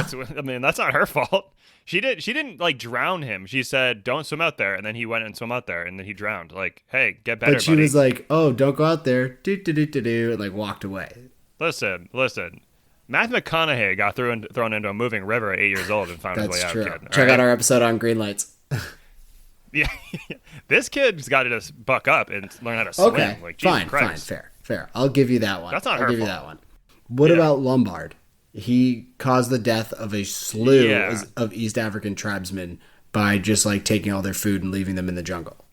Speaker 2: swimming. That's not her fault. She didn't like drown him. She said, "Don't swim out there," and then he went and swam out there, and then he drowned. Like, hey, get better,
Speaker 1: But she
Speaker 2: buddy.
Speaker 1: was like, "Oh, don't go out there," and like walked away.
Speaker 2: Listen. Matthew McConaughey got thrown into a moving river at 8 years old and found his way out.
Speaker 1: That's true.
Speaker 2: Kid.
Speaker 1: Check out our episode on green lights.
Speaker 2: Yeah, this kid's got to just buck up and learn how to swim.
Speaker 1: Okay,
Speaker 2: like, Jesus
Speaker 1: fine,
Speaker 2: Christ.
Speaker 1: fair. I'll give you that one.
Speaker 2: That's not
Speaker 1: I'll
Speaker 2: her
Speaker 1: give you
Speaker 2: fault.
Speaker 1: that one. What about Lombard? He caused the death of a slew of East African tribesmen by just like taking all their food and leaving them in the jungle.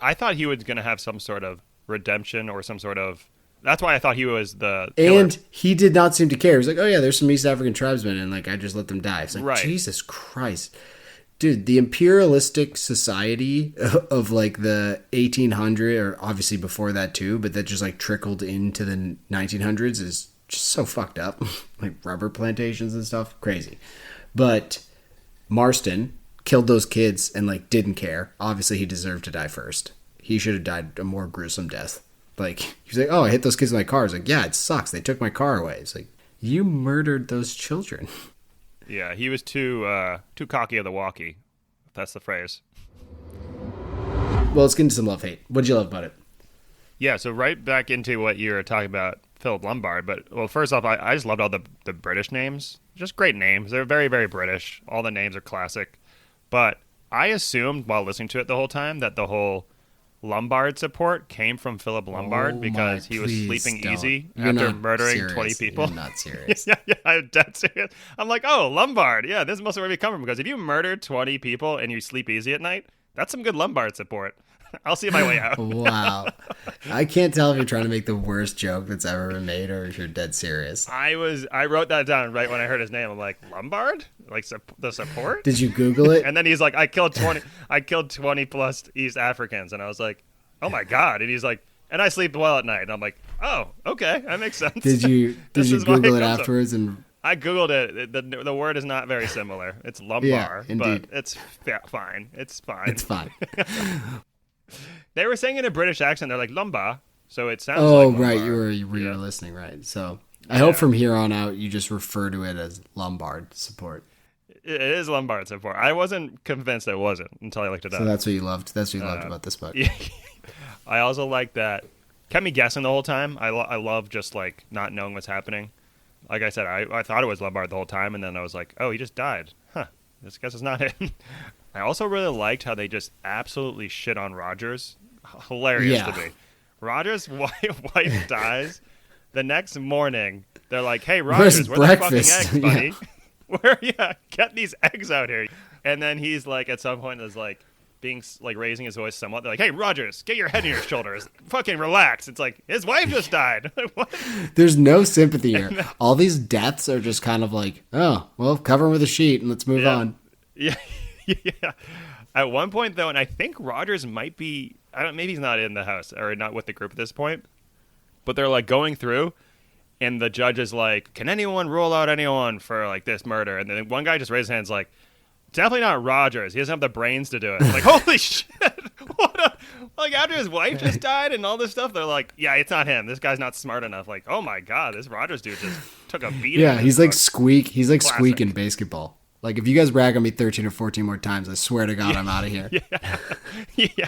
Speaker 2: I thought he was going to have some sort of redemption or some sort of... That's why I thought he was the killer.
Speaker 1: And he did not seem to care. He was like, oh yeah, there's some East African tribesmen, and like I just let them die. It's like,
Speaker 2: right.
Speaker 1: Jesus Christ. Dude, the imperialistic society of like the 1800s, or obviously before that too, but that just like trickled into the 1900s is just so fucked up. Like rubber plantations and stuff. Crazy. But Marston killed those kids and like didn't care. Obviously he deserved to die first. He should have died a more gruesome death. Like, he was like, oh, I hit those kids with my car. I was like, yeah, it sucks. They took my car away. It's like, you murdered those children.
Speaker 2: Yeah, he was too cocky of the walkie. If that's the phrase.
Speaker 1: Well, let's get into some love-hate. What'd you love about it?
Speaker 2: Yeah, so right back into what you were talking about, Philip Lombard. But, well, first off, I just loved all the British names. Just great names. They're very, very British. All the names are classic. But I assumed while listening to it the whole time that the whole Lombard support came from Philip Lombard because he was sleeping easy after murdering serious. 20 people.
Speaker 1: You're not serious.
Speaker 2: yeah, I'm dead serious. I'm like, oh, Lombard. Yeah, this must have really come from, because if you murder 20 people and you sleep easy at night, that's some good Lombard support. I'll see my way out.
Speaker 1: Wow. I can't tell if you're trying to make the worst joke that's ever been made or if you're dead serious.
Speaker 2: I wrote that down right when I heard his name. I'm like, Lombard? Like the support?
Speaker 1: Did you Google it?
Speaker 2: And then he's like, I killed 20 plus East Africans. And I was like, oh my God. And he's like, and I sleep well at night. And I'm like, oh, okay. That makes sense.
Speaker 1: Did you Google it afterwards? And
Speaker 2: I Googled it. The word is not very similar. It's lumbar, but it's fine. It's fine.
Speaker 1: It's fine.
Speaker 2: They were saying in a British accent, they're like lumbar, so it sounds
Speaker 1: like
Speaker 2: lumbar.
Speaker 1: Right, you were listening, right. So I hope from here on out you just refer to it as Lombard support.
Speaker 2: It is Lombard support. I wasn't convinced it wasn't until I looked it up.
Speaker 1: So that's what you loved. That's what you loved about this book.
Speaker 2: Yeah. I also like that kept me guessing the whole time. I love just like not knowing what's happening. Like I said, I thought it was Lombard the whole time, and then I was like, oh, he just died. Huh. This guess is not him. I also really liked how they just absolutely shit on Rogers. Hilarious to me. Rogers' wife dies. The next morning, they're like, hey, Rogers, where's the fucking eggs, buddy? Get these eggs out here. And then he's like, at some point, is like, being like raising his voice somewhat. They're like, hey, Rogers, get your head on your shoulders. Fucking relax. It's like, his wife just died. What?
Speaker 1: There's no sympathy here. All these deaths are just kind of like, oh, well, cover him with a sheet and let's move on.
Speaker 2: Yeah. Yeah. At one point, though, and I think Rogers might be, maybe he's not in the house or not with the group at this point, but they're like going through, and the judge is like, can anyone rule out anyone for like this murder? And then one guy just raised his hands like, definitely not Rogers. He doesn't have the brains to do it. I'm like, holy shit. Like after his wife just died and all this stuff, they're like, yeah, it's not him. This guy's not smart enough. Like, oh my God, this Rogers dude just took a beating.
Speaker 1: Yeah, he's like Squeak. He's like Squeak in basketball. Like, if you guys rag on me 13 or 14 more times, I swear to God, I'm out of here.
Speaker 2: Yeah.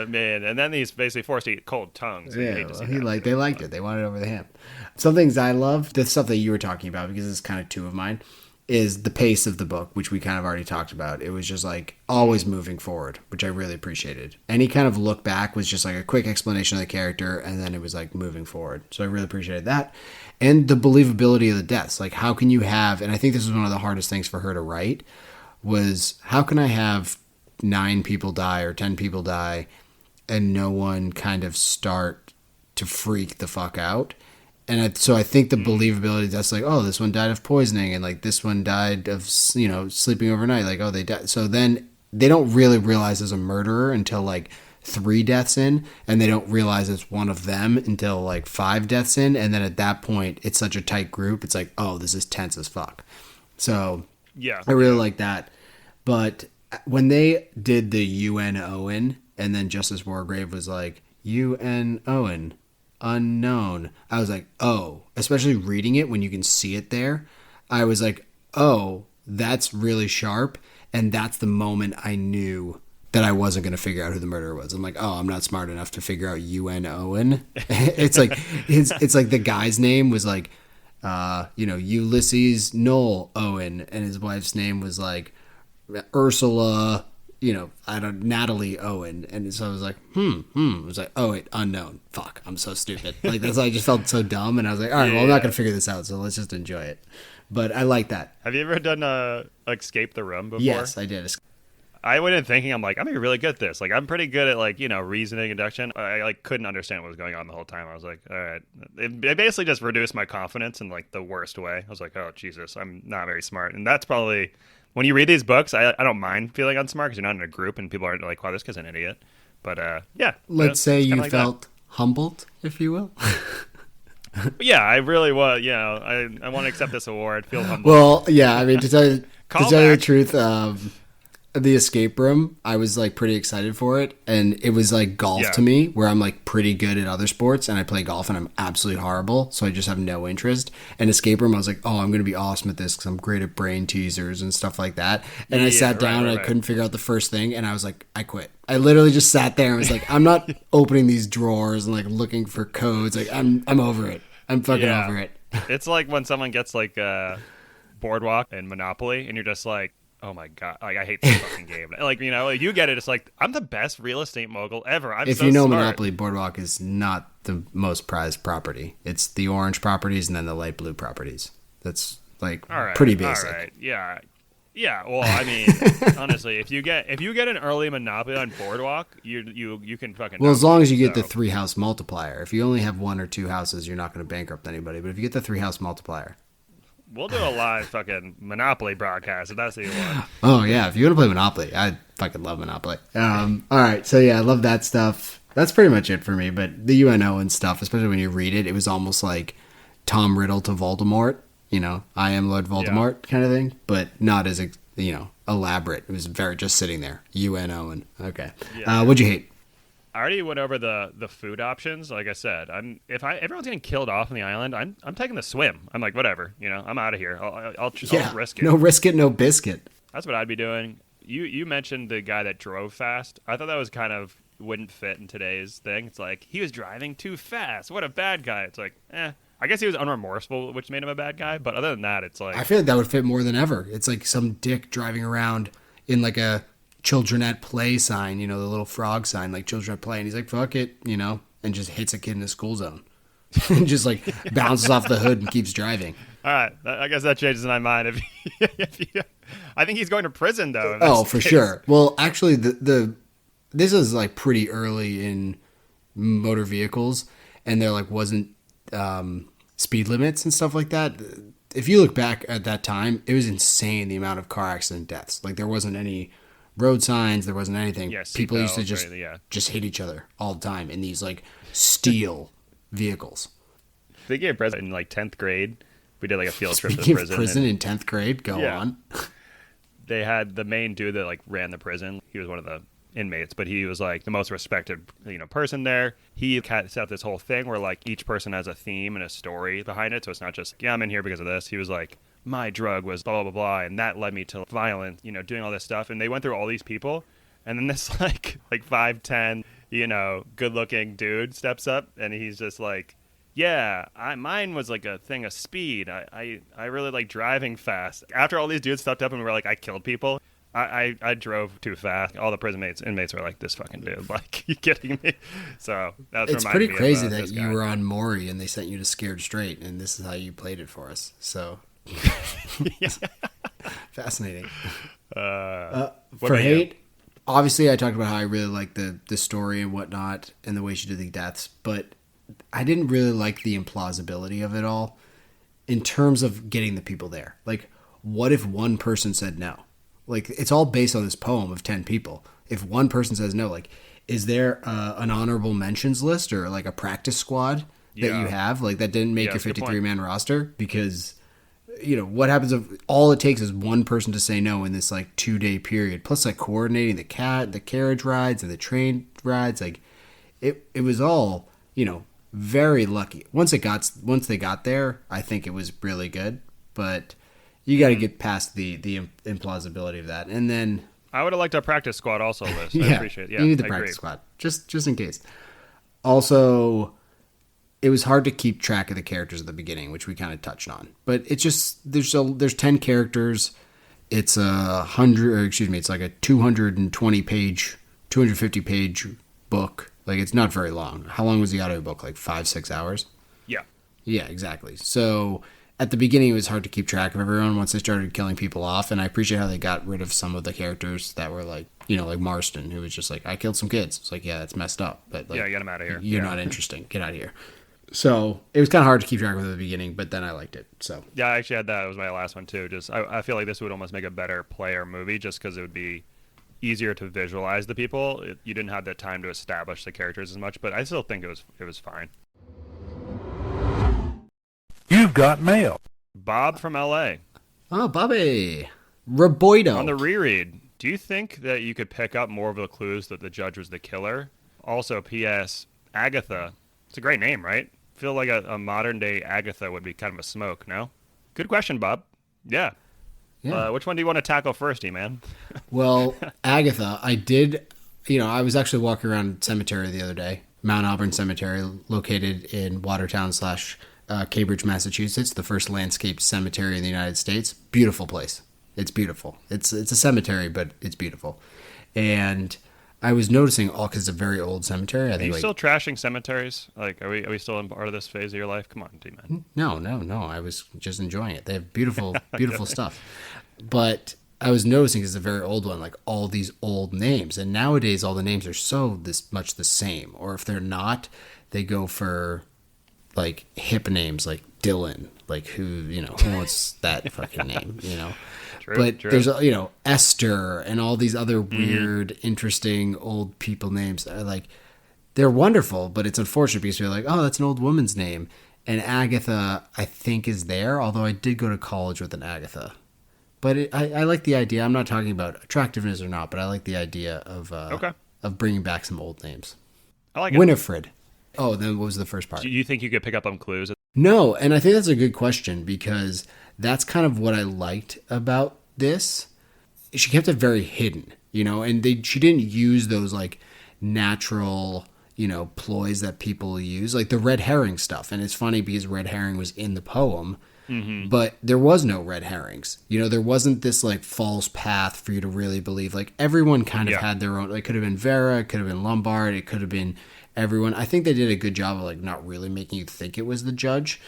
Speaker 2: Man, and then he's basically forced to eat cold tongues.
Speaker 1: Yeah, well, they liked it. They wanted it over the ham. Some things I love, the stuff that you were talking about, because it's kind of two of mine, is the pace of the book, which we kind of already talked about. It was just like always moving forward, which I really appreciated. Any kind of look back was just like a quick explanation of the character, and then it was like moving forward. So I really appreciated that. And the believability of the deaths. Like, how can you have, and I think this was one of the hardest things for her to write, was how can I have 9 people die or 10 people die and no one kind of start to freak the fuck out? And so I think the believability, that's like, oh, this one died of poisoning, and like this one died of, sleeping overnight. Like, oh, they died. So then they don't really realize there's a murderer until like 3 deaths in, and they don't realize it's one of them until like 5 deaths in. And then at that point, it's such a tight group. It's like, oh, this is tense as fuck. So yeah, I really like that. But when they did the UN Owen, and then Justice Wargrave was like, UN Owen, unknown, I was like, oh, especially reading it when you can see it there, I was like, oh, that's really sharp. And that's the moment I knew that I wasn't going to figure out who the murderer was. I'm like, oh, I'm not smart enough to figure out UN Owen. It's like it's like the guy's name was like Ulysses Noel Owen, and his wife's name was like Ursula, Natalie Owen. And so I was like, It was like, oh, wait, unknown. Fuck, I'm so stupid. Like, that's why I just felt so dumb. And I was like, all right, well, I'm not going to figure this out, so let's just enjoy it. But I like that.
Speaker 2: Have you ever done Escape the Room before?
Speaker 1: Yes, I did.
Speaker 2: I went in thinking, I'm like, I'm going to be really good at this. Like, I'm pretty good at, like, reasoning, induction. I like, couldn't understand what was going on the whole time. I was like, all right. It basically just reduced my confidence in, like, the worst way. I was like, oh, Jesus, I'm not very smart. And that's probably, when you read these books, I don't mind feeling unsmart because you're not in a group and people aren't like, wow, this guy's an idiot. But, yeah.
Speaker 1: Let's say you like felt humbled, if you will.
Speaker 2: Yeah, I really was. I want to accept this award. Feel humbled.
Speaker 1: Well, yeah, I mean, to tell you the truth, the escape room, I was like pretty excited for it, and it was like golf to me, where I'm like pretty good at other sports, and I play golf and I'm absolutely horrible, so I just have no interest. And escape room, I was like, oh, I'm gonna be awesome at this because I'm great at brain teasers and stuff like that. And I sat down and I couldn't figure out the first thing, and I was like, I quit. I literally just sat there and was like, I'm not opening these drawers and like looking for codes. Like, I'm over it. I'm fucking over it.
Speaker 2: It's like when someone gets like Boardwalk and Monopoly, and you're just like, oh my God, like, I hate this fucking game. Like, you get it. It's like, I'm the best real estate mogul ever.
Speaker 1: If
Speaker 2: so
Speaker 1: you know
Speaker 2: smart.
Speaker 1: Monopoly, Boardwalk is not the most prized property. It's the orange properties and then the light blue properties. That's like pretty basic.
Speaker 2: All right. Yeah. Yeah. Well, I mean, honestly, if you get an early Monopoly on Boardwalk, you can fucking.
Speaker 1: Well, as long as you get the 3-house multiplier. If you only have 1 or 2 houses, you're not going to bankrupt anybody. But if you get the 3-house multiplier.
Speaker 2: We'll do a live fucking Monopoly broadcast if that's what you want.
Speaker 1: Oh, yeah. If you want to play Monopoly, I fucking love Monopoly. All right. So, yeah, I love that stuff. That's pretty much it for me. But the UNO and stuff, especially when you read it, it was almost like Tom Riddle to Voldemort. I am Lord Voldemort kind of thing. But not as, elaborate. It was very just sitting there. UNO and okay. Yeah. What'd you hate?
Speaker 2: I already went over the food options. Like I said, everyone's getting killed off on the island, I'm taking the swim. I'm like, whatever, I'm out of here. I'll risk it.
Speaker 1: No risk it, no biscuit.
Speaker 2: That's what I'd be doing. You mentioned the guy that drove fast. I thought that was kind of wouldn't fit in today's thing. It's like, he was driving too fast. What a bad guy. It's like, I guess he was unremorseful, which made him a bad guy. But other than that, it's like,
Speaker 1: I feel like that would fit more than ever. It's like some dick driving around in like a children at play sign, the little frog sign, like children at play, and he's like, fuck it, and just hits a kid in the school zone. And just like bounces off the hood and keeps driving.
Speaker 2: All right, I guess that changes my mind. I think he's going to prison though.
Speaker 1: Oh, for sure. Well, actually, this is like pretty early in motor vehicles, and there like wasn't speed limits and stuff like that. If you look back at that time, it was insane the amount of car accident deaths. Like, there wasn't any road signs, there wasn't anything. People used to just hit each other all the time in these like steel vehicles.
Speaker 2: They gave prison in like 10th grade. We did like a field trip to
Speaker 1: the
Speaker 2: prison.
Speaker 1: In 10th grade? Go on.
Speaker 2: They had the main dude that like ran the prison. He was one of the inmates, but he was like the most respected person there. He set up this whole thing where like each person has a theme and a story behind it, so it's not just I'm in here because of this. He was like, my drug was blah, blah, blah, and that led me to violence, doing all this stuff. And they went through all these people. And then this like 5'10", good looking dude steps up and he's just like, yeah, mine was like a thing of speed. I really like driving fast. After all these dudes stepped up and were like, I killed people. I drove too fast. All the inmates were like, this fucking dude, like, you kidding me? So that's
Speaker 1: it's pretty crazy that you were on Maury and they sent you to Scared Straight, and this is how you played it for us. So fascinating. For hate, obviously I talked about how I really like the story and whatnot and the way she did the deaths, but I didn't really like the implausibility of it all in terms of getting the people there. Like, what if one person said no? Like, it's all based on this poem of 10 people. If one person says no, like, is there an honorable mentions list or like a practice squad that you have, like, that didn't make your 53-man roster? Because, what happens if all it takes is one person to say no in this like 2-day period, plus like coordinating the carriage rides and the train rides. Like, it was all, very lucky. Once they got there, I think it was really good, but you got to get past the implausibility of that. And then
Speaker 2: I would have liked a practice squad also list. I appreciate it. Yeah,
Speaker 1: you need the practice squad just in case. Also, it was hard to keep track of the characters at the beginning, which we kind of touched on. But it's just there's 10 characters. It's it's like a 250 page book. Like, it's not very long. How long was the audiobook? Like 5-6 hours?
Speaker 2: Yeah.
Speaker 1: Yeah, exactly. So at the beginning, it was hard to keep track of everyone once they started killing people off. And I appreciate how they got rid of some of the characters that were like, like Marston, who was just like, I killed some kids. It's like, yeah, that's messed up. But like,
Speaker 2: yeah, get him out of here.
Speaker 1: You're not interesting. Get out of here. So it was kind of hard to keep track of at the beginning, but then I liked it. So
Speaker 2: yeah, I actually had that. It was my last one too. Just I feel like this would almost make a better player movie just because it would be easier to visualize the people. You didn't have the time to establish the characters as much, but I still think it was fine.
Speaker 3: You've got mail.
Speaker 2: Bob from LA.
Speaker 1: Oh, Bobby. Roboido.
Speaker 2: On the reread, do you think that you could pick up more of the clues that the judge was the killer? Also, P.S. Agatha. It's a great name, right? I feel like a modern day Agatha would be kind of a smoke, no? Good question, Bob. Yeah. Which one do you want to tackle first, E-Man?
Speaker 1: Well, Agatha, I did, I was actually walking around cemetery the other day, Mount Auburn Cemetery, located in Watertown / Cambridge, Massachusetts, the first landscaped cemetery in the United States. Beautiful place. It's beautiful. It's a cemetery, but it's beautiful. And I was noticing because it's a very old cemetery.
Speaker 2: Are you still trashing cemeteries? Like, are we still in part of this phase of your life? Come on, D-Man.
Speaker 1: No. I was just enjoying it. They have beautiful, beautiful stuff. But I was noticing it's a very old one, like all these old names. And nowadays, all the names are so this much the same. Or if they're not, they go for like hip names like Dylan. Like who wants that fucking name,
Speaker 2: True,
Speaker 1: but there's Esther and all these other weird, interesting old people names. They're wonderful, but it's unfortunate because you're like, oh, that's an old woman's name. And Agatha, I think, is there. Although I did go to college with an Agatha, but I like the idea. I'm not talking about attractiveness or not, but I like the idea of bringing back some old names.
Speaker 2: I like it.
Speaker 1: Winifred. Oh, then what was the first part?
Speaker 2: Do you think you could pick up on clues?
Speaker 1: No, and I think that's a good question because that's kind of what I liked about this. She kept it very hidden, and she didn't use those like natural, ploys that people use, like the red herring stuff. And it's funny because red herring was in the poem, but there was no red herrings. There wasn't this like false path for you to really believe. Like everyone kind of had their own. It could have been Vera, it could have been Lombard, it could have been everyone. I think they did a good job of like not really making you think it was the judge,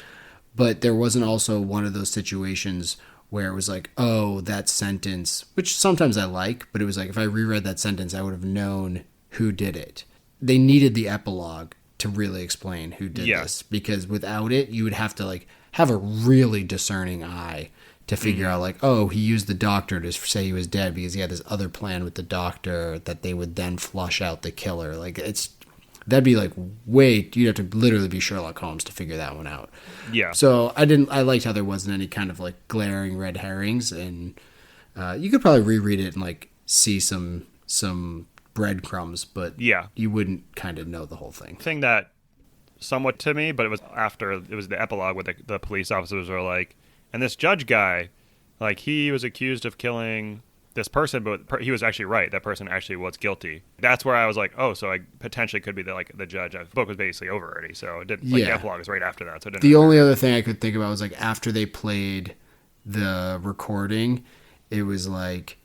Speaker 1: but there wasn't also one of those situations where it was like, oh, that sentence, which sometimes I like, but it was like if I reread that sentence, I would have known who did it. They needed the epilogue to really explain who did this, because without it, you would have to like have a really discerning eye to figure out like, oh, he used the doctor to say he was dead because he had this other plan with the doctor that they would then flush out the killer. Like that'd be like, wait, you'd have to literally be Sherlock Holmes to figure that one out.
Speaker 2: Yeah.
Speaker 1: So I liked how there wasn't any kind of like glaring red herrings, and you could probably reread it and like see some breadcrumbs, but you wouldn't kind of know the whole thing.
Speaker 2: Thing that somewhat to me, but it was the epilogue where the police officers were like, And this judge guy, like, he was accused of killing this person, but he was actually right. That person actually was guilty. That's where I was like, oh, so I potentially could be the judge. The book was basically over already, so it didn't. Like, the epilogue was right after that. So it didn't
Speaker 1: the only other thing I could think about was like after they played the recording, it was like,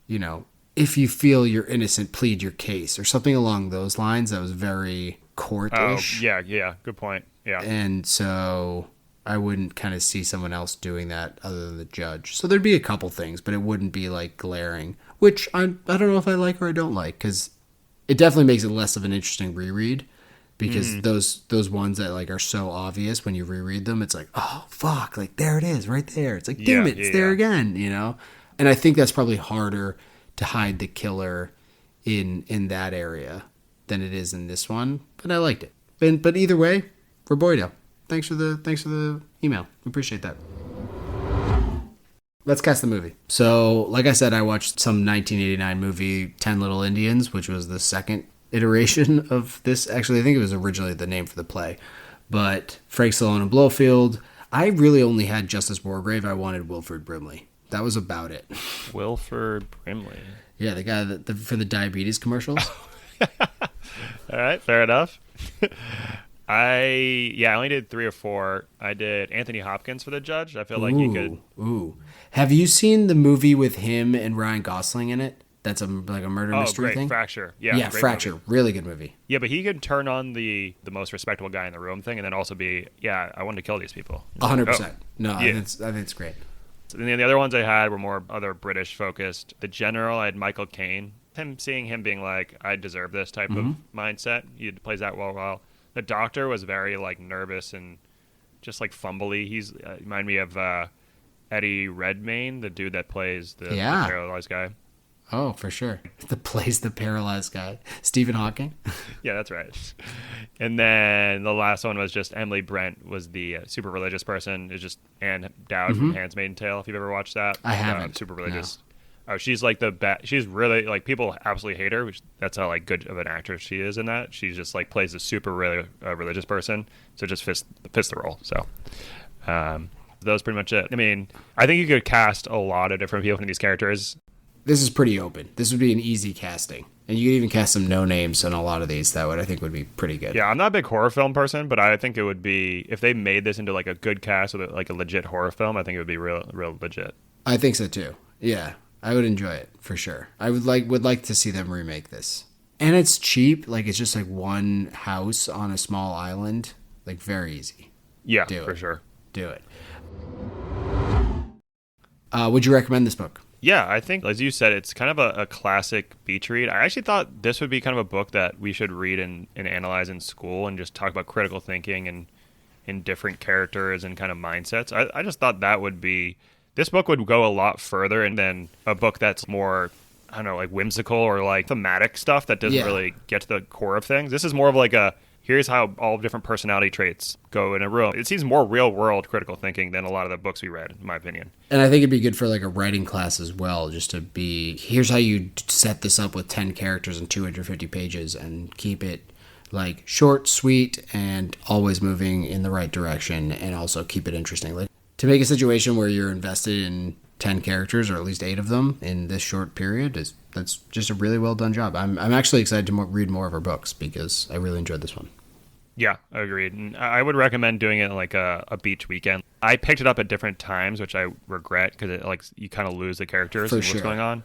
Speaker 1: you know, if you feel you're innocent, plead your case, or something along those lines. That was very court-ish.
Speaker 2: Oh, yeah, good point. Yeah,
Speaker 1: and so I wouldn't kind of see someone else doing that other than the judge. So there'd be a couple things, but it wouldn't be like glaring, which I don't know if I like or I don't like, because it definitely makes it less of an interesting reread, because those ones that like are so obvious when you reread them, it's like, oh fuck, like there it is right there. It's like, damn it, it's there again, you know? And I think that's probably harder to hide the killer in that area than it is in this one, but I liked it. But either way, for Boydell. Thanks for the email. We appreciate that. Let's cast the movie. So, like I said, I watched some 1989 movie, 10 Little Indians, which was the second iteration of this. Actually, I think it was originally the name for the play. But Frank Stallone and Blofeld. I really only had Justice Wargrave. I wanted Wilford Brimley. That was about it.
Speaker 2: Wilford Brimley.
Speaker 1: Yeah, the guy for the diabetes commercials.
Speaker 2: All right, fair enough. I only did 3 or 4. I did Anthony Hopkins for the judge. I feel like you could.
Speaker 1: Ooh. Have you seen the movie with him and Ryan Gosling in it? That's like a murder mystery thing.
Speaker 2: Fracture.
Speaker 1: Yeah, Fracture.
Speaker 2: Movie.
Speaker 1: Really good movie.
Speaker 2: Yeah, but he could turn on the most respectable guy in the room thing, and then also be, I wanted to kill these people.
Speaker 1: 100%. No, yeah. I think it's great.
Speaker 2: So then the other ones I had were more other British focused. The General, I had Michael Caine. Seeing him being like, I deserve this type of mindset. He plays that well. The Doctor was very like nervous and just like fumbly. He's remind me of Eddie Redmayne, the dude that plays the paralyzed guy.
Speaker 1: Oh, for sure. Plays the paralyzed guy. Stephen Hawking.
Speaker 2: Yeah, that's right. And then the last one was just Emily Brent was the super religious person. It's just Anne Dowd from Handmaid's Tale, if you've ever watched that.
Speaker 1: I haven't.
Speaker 2: Super religious. No. Oh, she's like the best. She's really like, people absolutely hate her. That's how like good of an actress she is in that. She just like plays a super religious person. So it just fits the role. So that was pretty much it. I mean, I think you could cast a lot of different people in these characters.
Speaker 1: This is pretty open. This would be an easy casting. And you could even cast some no names on a lot of these. That I think would be pretty good.
Speaker 2: Yeah, I'm not a big horror film person, but I think it would be, if they made this into like a good cast with like a legit horror film, I think it would be real legit.
Speaker 1: I think so too. Yeah. I would enjoy it for sure. I would like to see them remake this. And it's cheap. Like, it's just like one house on a small island. Like, very easy.
Speaker 2: Yeah, for sure.
Speaker 1: Do it. Would you recommend this book?
Speaker 2: Yeah, I think, as you said, it's kind of a classic beach read. I actually thought this would be kind of a book that we should read and analyze in school and just talk about critical thinking and in different characters and kind of mindsets. I just thought that would be... This book would go a lot further than a book that's more, I don't know, like whimsical or like thematic stuff that doesn't really get to the core of things. This is more of like here's how all different personality traits go in a room. It seems more real world critical thinking than a lot of the books we read, in my opinion.
Speaker 1: And I think it'd be good for like a writing class as well, just to be, here's how you set this up with 10 characters and 250 pages and keep it like short, sweet, and always moving in the right direction, and also keep it interesting. Like, to make a situation where you're invested in 10 characters, or at least 8 of them, in this short period, that's just a really well done job. I'm actually excited to read more of her books, because I really enjoyed this one.
Speaker 2: Yeah, agreed. And I would recommend doing it like a beach weekend. I picked it up at different times, which I regret, because it like you kind of lose the characters and what's going on.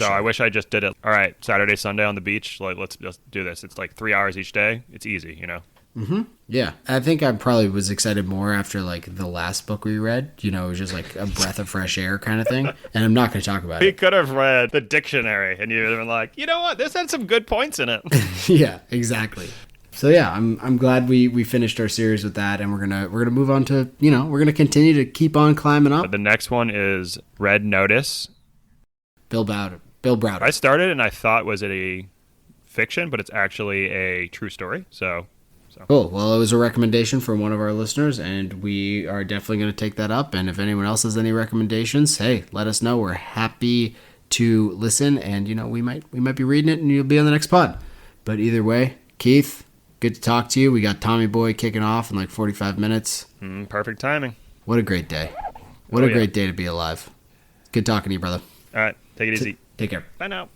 Speaker 2: I wish I just did it. All right, Saturday, Sunday on the beach. Like, let's just do this. It's like 3 hours each day. It's easy, you know.
Speaker 1: Mm-hmm. Yeah, I think I probably was excited more after like the last book we read. You know, it was just like a breath of fresh air kind of thing. And I'm not going to talk about it.
Speaker 2: We could have read the dictionary, and you'd have been like, you know what? This had some good points in it.
Speaker 1: Yeah, exactly. So yeah, I'm glad we finished our series with that, and we're gonna move on to, you know, we're gonna continue to keep on climbing up.
Speaker 2: The next one is Red Notice.
Speaker 1: Bill Browder.
Speaker 2: I started and I thought, was it a fiction, but it's actually a true story. So
Speaker 1: cool. Well, it was a recommendation from one of our listeners, and we are definitely going to take that up. And if anyone else has any recommendations, hey, let us know. We're happy to listen, and you know, we might be reading it, and you'll be on the next pod. But either way, Keith, good to talk to you. We got Tommy Boy kicking off in like 45 minutes.
Speaker 2: Perfect timing.
Speaker 1: What a great day. What a great day to be alive. Good talking to you, brother.
Speaker 2: All right. Take it easy.
Speaker 1: Take care.
Speaker 2: Bye now.